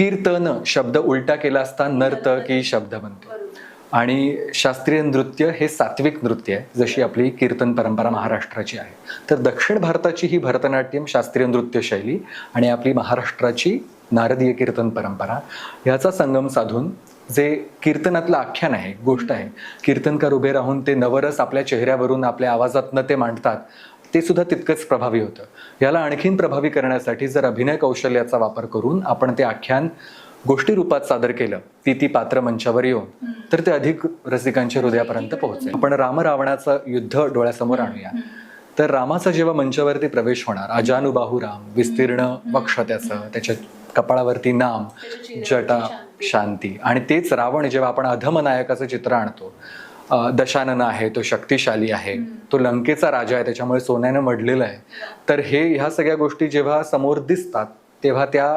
कीर्तन शब्द उलटा केला असता नर्त की शब्द बनतो. आणि शास्त्रीय नृत्य हे सात्विक नृत्य आहे, जशी आपली कीर्तन परंपरा महाराष्ट्राची आहे. तर दक्षिण भारताची ही भरतनाट्यम शास्त्रीय नृत्य शैली आणि आपली महाराष्ट्राची नारदीय कीर्तन परंपरा ह्याचा संगम साधून जे कीर्तनातलं आख्यान आहे, गोष्ट आहे, कीर्तनकार उभे राहून ते नवरस आपल्या चेहऱ्यावरून आपल्या आवाजातनं ते मांडतात, ते सुद्धा तितकंच प्रभावी होतं. याला आणखीन प्रभावी करण्यासाठी जर अभिनय कौशल्याचा वापर करून आपण ते आख्यान गोष्टी रूपात सादर केलं, ती पात्र मंचावर येऊन, तर ते अधिक रसिकांच्या हृदयापर्यंत पोहोचेल. आपण राम रावणाचं युद्ध डोळ्यासमोर आणूया. तर रामाचा जेव्हा मंचावरती प्रवेश होणार, अजानुबाहू राम, विस्तीर्ण वक्ष त्याचं, त्याच्या कपाळावरती नाम, जटा शांती, आणि तेच रावण जेव्हा आपण अधमनायकाचं चित्र आणतो, दशानन आहे, तो शक्तिशाली आहे, तो लंकेचा राजा आहे, त्याच्यामुळे सोन्यानं मढलेला आहे. तर ह्या सगळ्या गोष्टी जेव्हा समोर दिसतात तेव्हा त्या